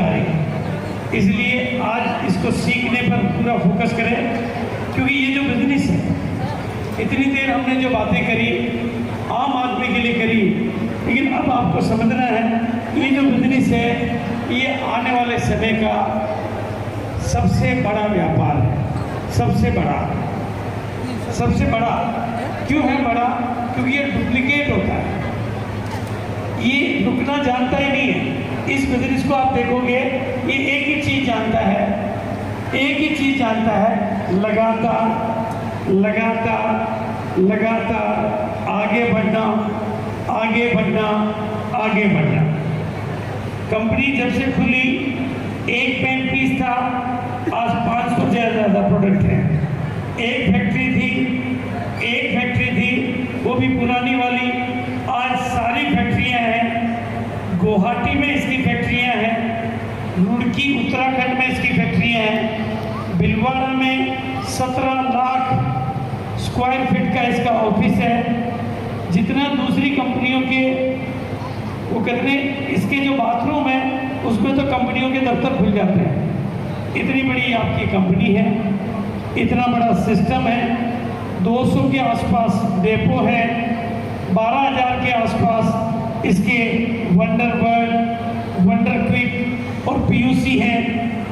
आ रही है। इसलिए आज इसको सीखने पर पूरा फोकस करें, क्योंकि ये जो बिजनेस है, इतनी देर हमने जो बातें करी आम आदमी के लिए करी, लेकिन अब आपको समझना है ये जो बिजनेस है ये आने वाले समय का सबसे बड़ा व्यापार है। सबसे बड़ा क्यों है बड़ा? क्योंकि ये डुप्लीकेट होता है, ये रुकना जानता ही नहीं है। इस बिजनेस को आप देखोगे, ये एक ही चीज जानता है, लगातार आगे बढ़ना। कंपनी जब से खुली एक पेन पीस था, आज 500 से ज़्यादा प्रोडक्ट हैं। एक फैक्ट्री थी वो भी पुरानी वाली, आज सारी फैक्ट्रियां हैं। गुवाहाटी में इसकी फैक्ट्रियां हैं, रुड़की उत्तराखंड में इसकी फैक्ट्रियां हैं, भिलवाड़ा में 17 लाख स्क्वायर फीट का इसका ऑफिस है। जितना दूसरी कंपनियों के वो कहते हैं इसके जो बाथरूम है उसमें तो कंपनियों के दफ्तर खुल जाते हैं। इतनी बड़ी आपकी कंपनी है, इतना बड़ा सिस्टम है, 200 के आसपास डेपो है, 12,000 के आसपास इसके वंडर वर्ल्ड, वंडर क्विक और पीयूसी है।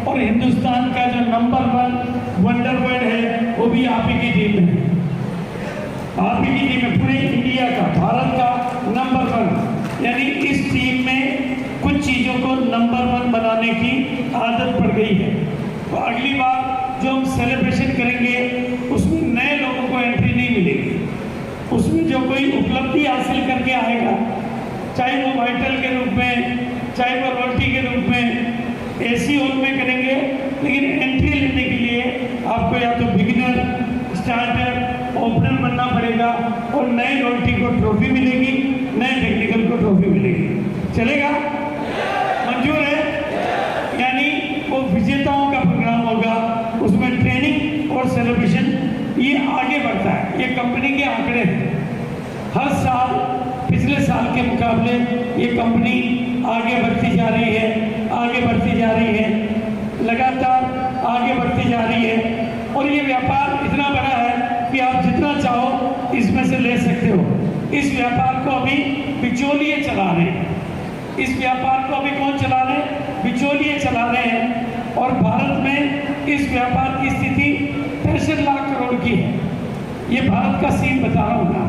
और हिंदुस्तान का जो नंबर 1 वंडर वर्ल्ड है वो भी आप ही की टीम है, पूरे इंडिया का, भारत का नंबर 1। यानी इस टीम में कुछ चीज़ों को नंबर 1 बनाने की आदत पड़ गई है। तो अगली बार जो हम सेलिब्रेशन करेंगे उसमें नए लोगों को एंट्री नहीं मिलेगी। उसमें जो कोई उपलब्धि हासिल करके आएगा, चाहे वो वाइटल के रूप में, चाहे वो रोटी के रूप में, एसी हॉल में करेंगे, लेकिन एंट्री लेने के लिए आपको या तो बिगिनर, स्टार्टर, ओपनर बनना पड़ेगा और नए रोटी को ट्रॉफी मिलेगी, नए टेक्निकल को ट्रॉफी मिलेगी। चलेगा? मंजूर है? यानी वो विजेताओं का प्रोग्राम होगा, उसमें ट्रेनिंग और सेलिब्रेशन ये आगे बढ़ता है। ये कंपनी के आंकड़े हैं, हर साल पिछले साल के मुकाबले ये कंपनी आगे बढ़ती जा रही है, लगातार आगे बढ़ती जा रही है। और ये व्यापार इतना बड़ा है कि आप जितना चाहो इसमें से ले सकते हो। इस व्यापार को अभी बिचौलिए चला रहे हैं। इस व्यापार को अभी कौन चला रहे हैं? बिचौलिए चला रहे हैं। और भारत में इस व्यापार की स्थिति 63 लाख करोड़ की है। ये भारत का सीन बता रहा हूँ ना,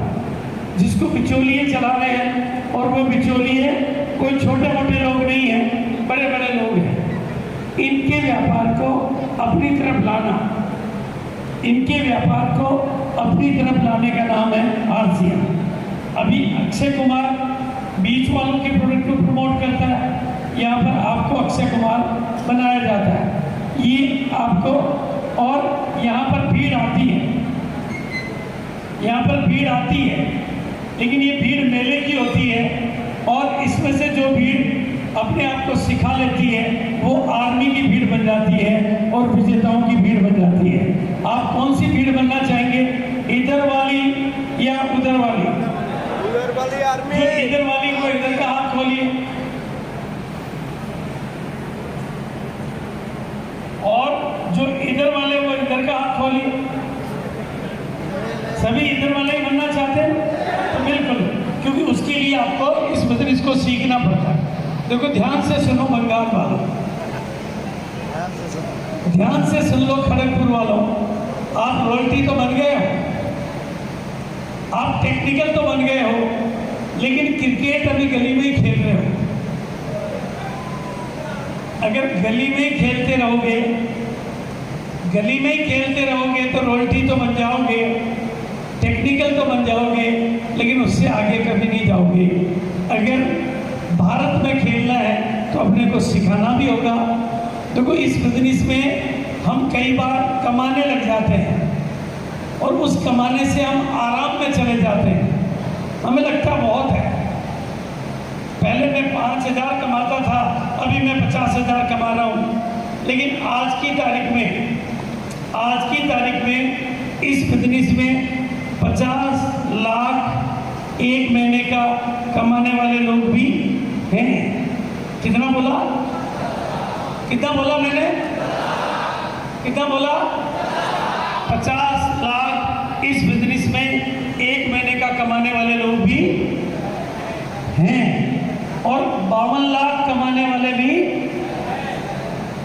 जिसको बिचौलिए चला रहे हैं। और वो बिचौलिए कोई छोटे मोटे लोग नहीं हैं, बड़े बड़े लोग हैं। इनके व्यापार को अपनी तरफ लाने का नाम है आरसीएम। अभी अक्षय कुमार बीच वालों के प्रोडक्ट को प्रमोट करता है, यहाँ पर आपको अक्षय कुमार बनाया जाता है। ये आपको, और यहाँ पर भीड़ आती है, लेकिन ये भीड़ मेले की होती है। और इसमें से जो भीड़ अपने आप को सिखा लेती है वो आर्मी की भीड़ बन जाती है और विजेताओं की भीड़ बन जाती है। आप कौन सी भीड़ बनना चाहेंगे, इधर वाली या उधर वाली? उधर वाली आर्मी। इधर वाली को इधर का हाथ खोलिए, और जो इधर वाले वो इधर का हाथ खोलिए। सभी इधर वाले ही बनना चाहते हैं तो बिल्कुल, क्योंकि उसके लिए आपको इस बिजनेस को सीखना पड़ता है। देखो ध्यान से सुनो बंगाल वालों, ध्यान से सुन लो खड़गपुर वालों, आप रॉयल्टी तो बन गए हो, आप टेक्निकल तो बन गए हो, लेकिन क्रिकेट अभी गली में ही खेल रहे हो। अगर गली में ही खेलते रहोगे तो रॉयल्टी तो बन जाओगे, टेक्निकल तो बन जाओगे, लेकिन उससे आगे कभी नहीं जाओगे। अगर भारत में खेलना है तो अपने को सिखाना भी होगा। देखो इस बिजनेस में हम कई बार कमाने लग जाते हैं और उस कमाने से हम आराम में चले जाते हैं। हमें लगता बहुत है, पहले मैं 5,000 कमाता था, अभी मैं 50,000 कमा रहा हूँ। लेकिन आज की तारीख में इस बिजनेस में 50 लाख एक महीने का कमाने वाले लोग भी हैं। कितना बोला? कितना बोला मैंने? कितना बोला? 50 लाख इस बिजनेस में एक महीने का कमाने वाले लोग भी हैं, और 52 लाख कमाने वाले भी,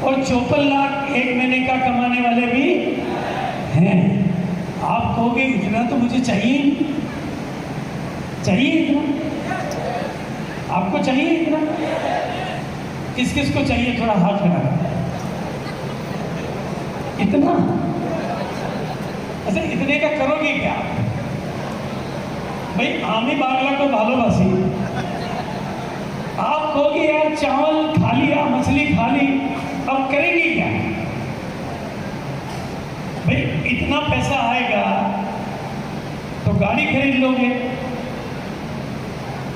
और 54 लाख एक महीने का कमाने वाले भी हैं। आप कहोगे इतना तो मुझे चाहिए, चाहिए इतना? आपको चाहिए इतना? किस किस को चाहिए? थोड़ा हाथ बढ़ा। इतना? अच्छा, इतने का करोगे क्या भाई? आमी बांग्ला को भालोबासी। आप कहोगे यार चावल खा लिया, मछली खा ली, अब करेंगे क्या भाई? इतना पैसा आएगा तो गाड़ी खरीद लोगे,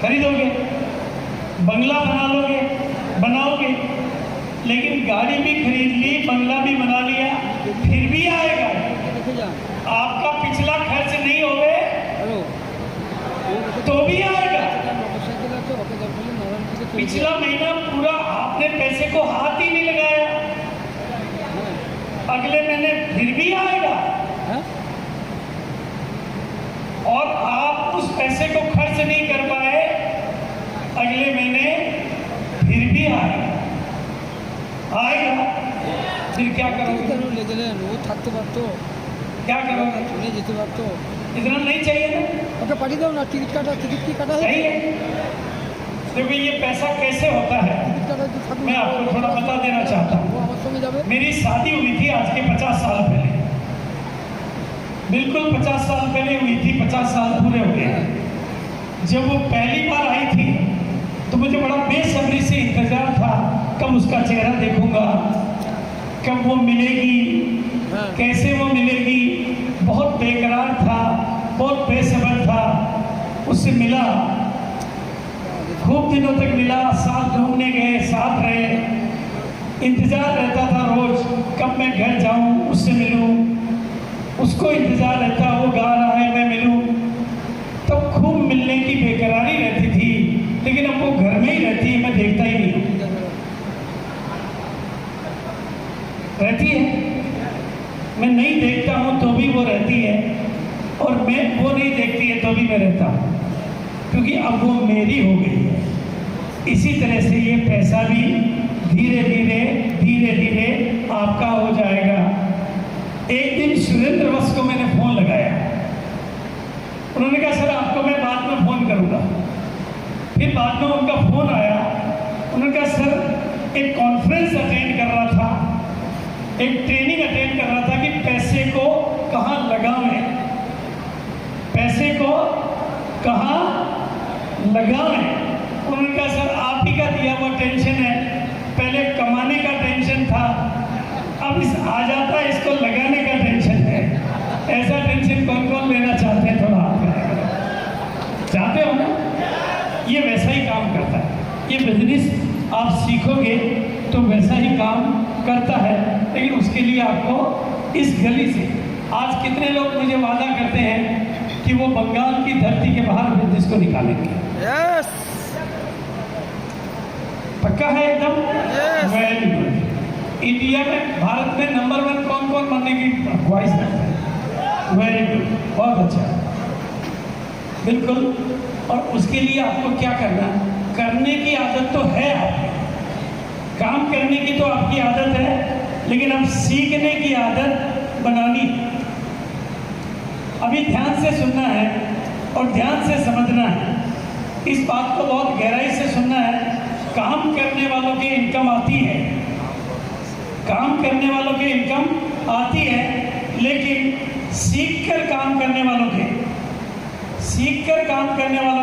खरीदोगे, बंगला बना लोगे, बनाओगे, लेकिन गाड़ी भी खरीद ली, बंगला भी बना लिया, फिर भी आएगा। आपका पिछला खर्च नहीं होवे तो भी आएगा। पिछला महीना पूरा आपने पैसे को हाथ ही नहीं लगाया, अगले महीने फिर भी आएगा, और आप उस पैसे को खर्च नहीं कर पाए, अगले महीने फिर भी आएगा। फिर क्या करोगे? क्या करोगे? इतना नहीं चाहिए ना? पाठी दो ना, टिकट की काटा है। चाहिए। देखो ये पैसा कैसे होता है, मैं आपको थोड़ा बता देना चाहता हूँ। मेरी शादी हुई थी आज के 50 साल पहले, बिल्कुल 50 साल पहले हुई थी, 50 साल पूरे हो गए। जब वो पहली बार आई थी तो मुझे बड़ा बेसब्री से इंतजार था, कब उसका चेहरा देखूंगा, कब वो मिलेगी, कैसे वो मिलेगी। बहुत बेकरार था, बहुत बेसब्र था। उससे मिला, खूब दिनों तक मिला, साथ घूमने गए, साथ रहे। इंतजार रहता था रोज कब मैं घर जाऊं, उससे मिलूं। उसको इंतजार रहता, वो गा रहा है मैं मिलूं। तब खूब मिलने की बेकरारी रहती थी, लेकिन अब वो घर में ही रहती है, मैं देखता ही नहीं। रहती है, मैं नहीं देखता हूँ तो भी वो रहती है, और मैं वो नहीं देखती है तो भी मैं रहता हूँ, क्योंकि अब वो मेरी हो गई है। इसी तरह से ये पैसा भी धीरे धीरे धीरे धीरे आपका हो जाएगा। एक दिन सुरेंद्र वत्स को मैंने फोन लगाया, उन्होंने कहा सर आपको मैं बाद में फोन करूंगा। फिर बाद में उनका फोन आया, उन्होंने कहा सर एक कॉन्फ्रेंस अटेंड कर रहा था, एक ट्रेनिंग अटेंड कर रहा था कि पैसे को कहाँ लगावें, पैसे को कहाँ लगावें। उन्होंने कहा सर आप ही का दिया वो टेंशन है, पहले कमाने का टेंशन था, अब इस आ जाता है इसको लगाने का टेंशन है। ऐसा टेंशन कौन कौन लेना चाहते हैं? थोड़ा हाथ खड़ा चाहते हो ना? ये वैसा ही काम करता है। ये बिजनेस आप सीखोगे तो वैसा ही काम करता है, लेकिन उसके लिए आपको इस गली से, आज कितने लोग मुझे वादा करते हैं कि वो बंगाल की धरती के बाहर बिजनेस को निकालेंगे? यस, पक्का है एकदम? Very good. इंडिया में, भारत में नंबर 1 कौन कौन बनने की ख्वाहिश रखता है? वेरी गुड, बहुत अच्छा, बिल्कुल। और उसके लिए आपको क्या करना है? करने की आदत तो है आपको, काम करने की तो आपकी आदत है, लेकिन अब सीखने की आदत बनानी। अभी ध्यान से सुनना है और ध्यान से समझना है, इस बात को बहुत गहराई से सुनना है। काम करने वालों की इनकम आती है, काम करने वालों की इनकम आती है, लेकिन सीखकर काम करने वालों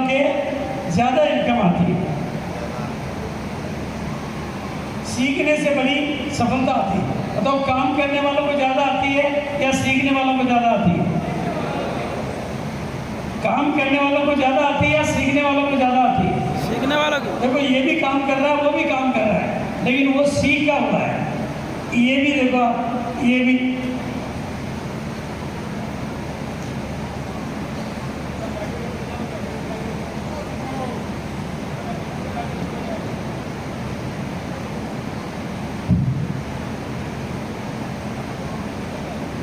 के ज़्यादा इनकम आती है। सीखने से बड़ी सफलता आती है। बताओ, काम करने वालों को ज़्यादा आती है या सीखने वालों को ज़्यादा आती है? काम करने वालों को ज़्यादा आती है या सीखने वालों को ज़्यादा आती है? सीखने वालों को। देखो ये भी काम कर रहा है, वो भी काम कर रहा है, लेकिन वो सीख का हुआ है। ये भी देखो, ये भी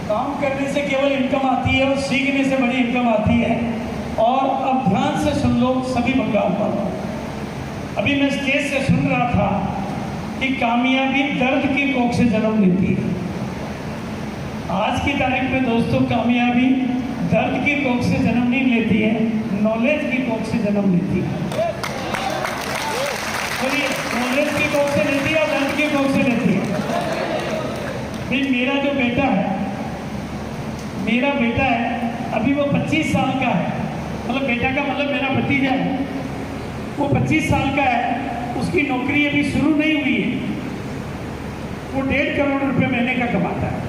काम करने से केवल इनकम आती है और सीखने से बड़ी इनकम आती है। और अब ध्यान से सुन लो सभी बंगाल वालों, अभी मैं स्टेज से सुन रहा था कि कामयाबी दर्द की कोख से जन्म लेती है। आज की तारीख में दोस्तों कामयाबी दर्द की कोख से जन्म नहीं लेती है, नॉलेज की कोख से जन्म लेती है। तो ये नॉलेज की कोख से लेती है और दर्द की कोख से लेती है। फिर मेरा जो बेटा है, मेरा बेटा है अभी वो 25 साल का है, मतलब बेटा का मतलब मेरा भतीजा है, वो 25 साल का है, उसकी नौकरी अभी शुरू नहीं हुई है। वो 1.5 करोड़ रुपए महीने का कमाता है,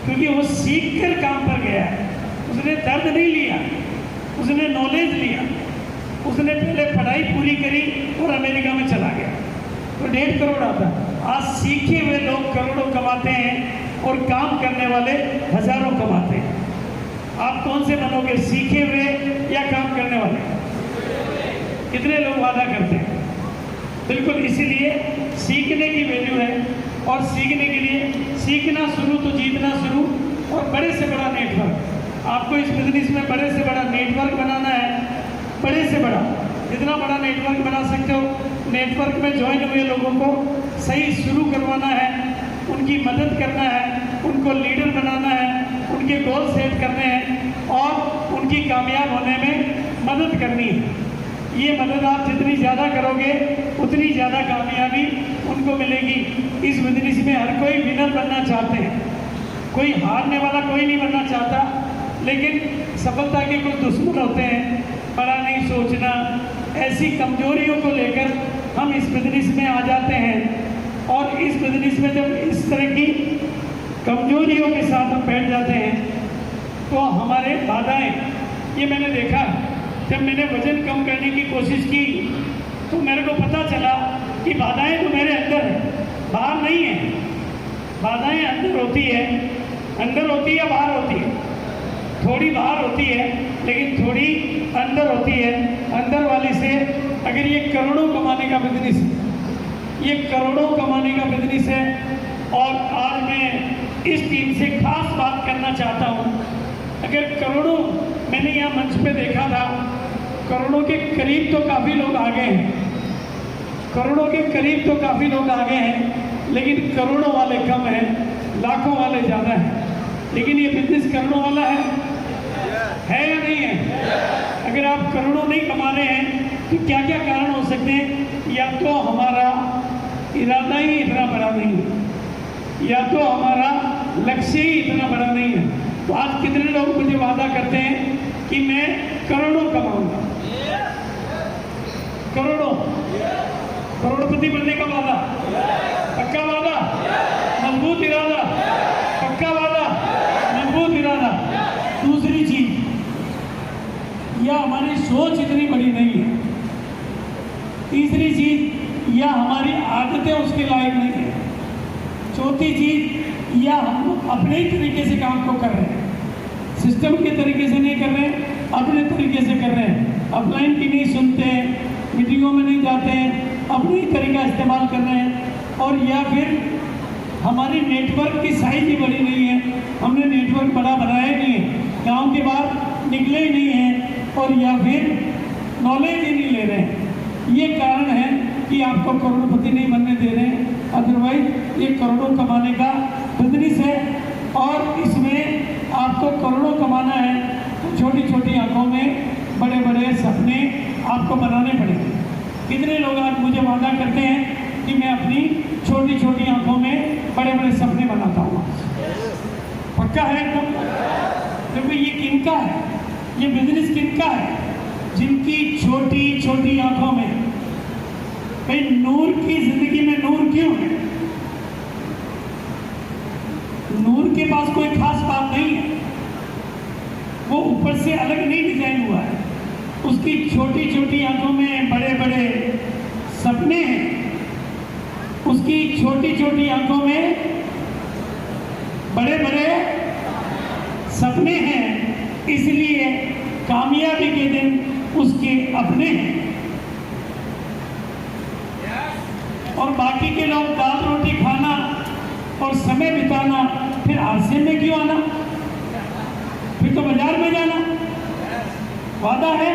क्योंकि वो सीख कर काम पर गया है। उसने दर्द नहीं लिया, उसने नॉलेज लिया, उसने पहले पढ़ाई पूरी करी और अमेरिका में चला गया, तो 1.5 करोड़ आता है। आज सीखे हुए लोग करोड़ों कमाते हैं और काम करने वाले हजारों कमाते हैं। आप कौन से बनोगे, सीखे हुए या काम करने वाले? कितने लोग वादा करते हैं? बिल्कुल, इसीलिए सीखने की वैल्यू है। और सीखने के लिए सीखना शुरू तो जीतना शुरू, और बड़े से बड़ा नेटवर्क। आपको इस बिजनेस में बड़े से बड़ा नेटवर्क बनाना है, बड़े से बड़ा, जितना बड़ा नेटवर्क बना सकते हो। नेटवर्क में ज्वाइन हुए लोगों को सही शुरू करवाना है, उनकी मदद करना है, उनको लीडर बनाना है, उनके गोल सेट करने हैं और उनकी कामयाब होने में मदद करनी है। ये मदद आप जितनी ज़्यादा करोगे उतनी ज़्यादा कामयाबी उनको मिलेगी। इस बिजनेस में हर कोई विनर बनना चाहते हैं, कोई हारने वाला कोई नहीं बनना चाहता, लेकिन सफलता के कुछ दुश्मन होते हैं। बड़ा नहीं सोचना, ऐसी कमजोरियों को लेकर हम इस बिजनेस में आ जाते हैं। और इस बिजनेस में जब इस तरह की कमजोरियों के साथ हम बैठ जाते हैं तो हमारे बाधाएं, ये मैंने देखा जब मैंने वजन कम करने की कोशिश की तो मेरे को पता चला कि बाधाएं तो मेरे अंदर है, बाहर नहीं है। बाधाएं अंदर होती है, अंदर होती है, बाहर होती है। थोड़ी बाहर होती है लेकिन थोड़ी अंदर होती है। अंदर वाली से अगर ये करोड़ों कमाने का बिजनेस है, ये करोड़ों कमाने का बिजनेस है। और आज मैं इस टीम से खास बात करना चाहता हूँ। अगर करोड़ों, मैंने यहाँ मंच पे देखा था, करोड़ों के करीब तो काफ़ी लोग आ गए हैं, करोड़ों के करीब तो काफ़ी लोग आ गए हैं, लेकिन करोड़ों वाले कम हैं, लाखों वाले ज़्यादा हैं। लेकिन ये बिजनेस करोड़ों वाला है या नहीं है? अगर आप करोड़ों नहीं कमा रहे हैं तो क्या क्या कारण हो सकते हैं? या तो हमारा इरादा ही इतना बड़ा नहीं है, या तो हमारा लक्ष्य ही इतना बड़ा नहीं है। तो आज कितने लोग मुझे वादा करते हैं कि मैं करोड़ों कमाऊंगा, करोड़ों, करोड़पति बनने का वादा, पक्का वादा, मजबूत इरादा, पक्का वादा, मजबूत इरादा। दूसरी चीज, या हमारी सोच इतनी बड़ी नहीं है। तीसरी चीज, या हमारी आदतें उसके लायक नहीं है। चौथी चीज, या हम अपने ही तरीके से काम को कर रहे हैं, सिस्टम के तरीके से नहीं कर रहे हैं, अपने तरीके से कर रहे हैं। अपलाइन की नहीं सुनते हैं, मीटिंगों में नहीं जाते हैं, अपने ही तरीका इस्तेमाल कर रहे हैं। और या फिर हमारी नेटवर्क की साइज ही बड़ी नहीं है, हमने नेटवर्क बड़ा बनाया ही नहीं है, गाँव के बाहर निकले ही नहीं हैं, और या फिर नॉलेज ही नहीं ले रहे हैं। ये कारण है कि आपको करोड़पति नहीं बनने दे रहे हैं। अदरवाइज ये करोड़ों कमाने का बिजनेस है और इसमें आपको करोड़ों कमाना है तो छोटी छोटी आंखों में बड़े बड़े सपने आपको बनाने पड़ेंगे। कितने लोग आज मुझे वादा करते हैं कि मैं अपनी छोटी छोटी आंखों में बड़े बड़े सपने बनाता हूँ? पक्का है एकदम? क्योंकि ये किनका है, ये बिजनेस किनका है? जिनकी छोटी छोटी आंखों में, भाई नूर की जिंदगी में नूर क्यों है? नूर के पास कोई खास बात नहीं है, वो ऊपर से अलग नहीं डिजाइन हुआ है। उसकी छोटी छोटी आंखों में बड़े बड़े सपने हैं, उसकी छोटी छोटी आंखों में बड़े बड़े सपने हैं, इसलिए कामयाबी के दिन उसके अपने हैं। और बाकी के लोग दाल रोटी खाना और समय बिताना फिर आरसीएम में क्यों आना, फिर तो बाजार में जाना। वादा है।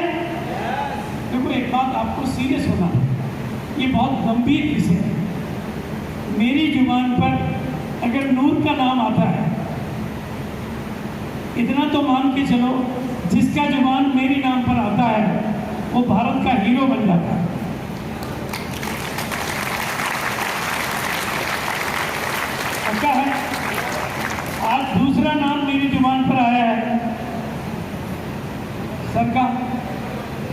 देखो एक बात आपको सीरियस होना है, ये बहुत गंभीर विषय है। मेरी जुबान पर अगर नूर का नाम आता है, इतना तो मान के चलो, जिसका जुबान मेरी नाम पर आता है वो भारत का हीरो बन जाता है। पक्का है। आज दूसरा नाम मेरी जुबान पर आया है सर का,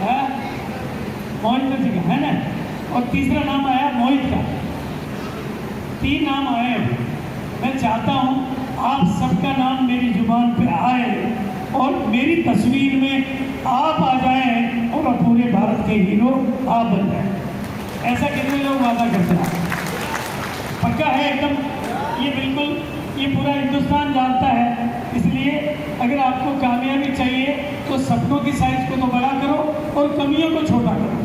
है मोहित जी का, है ना, और तीसरा नाम आया मोहित का। 3 नाम आए हैं। मैं चाहता हूं आप सबका नाम मेरी जुबान पे आए और मेरी तस्वीर में आप आ जाएं और पूरे भारत के हीरो आप बन जाएं। ऐसा कितने लोग वादा करते हैं? पक्का है एकदम। ये बिल्कुल, ये पूरा हिंदुस्तान जानता है। इसलिए अगर आपको कामयाबी चाहिए तो सपनों की साइज को तो बड़ा करो और कमियों को छोटा करो।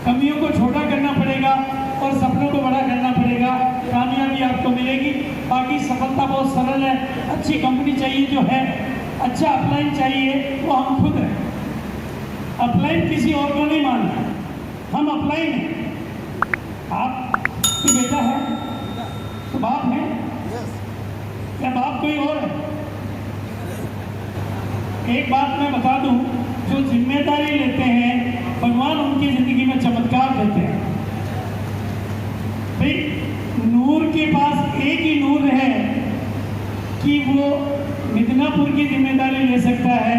कमियों को छोटा करना पड़ेगा और सपनों को बड़ा करना पड़ेगा, कामयाबी आपको मिलेगी। बाकी सफलता बहुत सरल है। अच्छी कंपनी चाहिए जो है, अच्छा अपलाइन चाहिए, वो हम खुद हैं। अपलाइन किसी और को नहीं मानना, हम अपलाइन हैं। आप तो बेटा है तो बाप है या बाप कोई और है? एक बात मैं बता दूं, जो जिम्मेदारी लेते हैं भगवान उनकी जिंदगी में चमत्कार देते हैं। भाई नूर के पास एक ही नूर है कि वो मिदनापुर की जिम्मेदारी ले सकता है,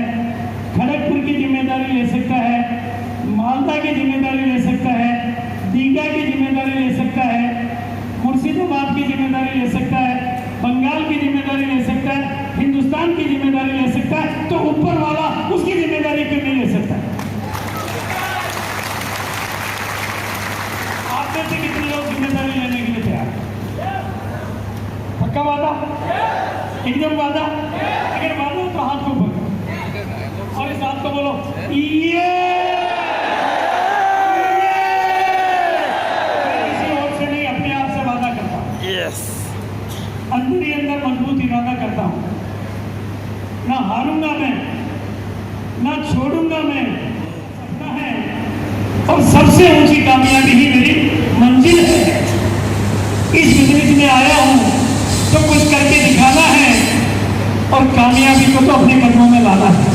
खड़गपुर की जिम्मेदारी ले सकता है, मालदा की जिम्मेदारी ले सकता है, दीघा की जिम्मेदारी ले सकता है, मुर्शिदाबाद की जिम्मेदारी ले सकता है, बंगाल की जिम्मेदारी ले सकता है, हिंदुस्तान की जिम्मेदारी ले सकता है। तो ऊपर वाला उसकी जिम्मेदारी क्यों नहीं ले सकता? आप में से कितने लोग जिम्मेदारी लेने के लिए तैयार हैं? पक्का वादा? एकदम वादा? अगर वादा हो तो हाथ को पकड़ो और इस हाथ को बोलो ये। किसी और से नहीं, अपने आप से वादा करता हूं। यस। अंदर ही अंदर मजबूत इरादा करता हूं, ना हारूंगा मैं, ना छोड़ूंगा मैं। सपना है और सबसे ऊंची कामयाबी ही मेरी मंजिल है। इस बिजनेस में आया हूं तो कुछ करके दिखाना है और कामयाबी को तो अपने कदमों में लाना है।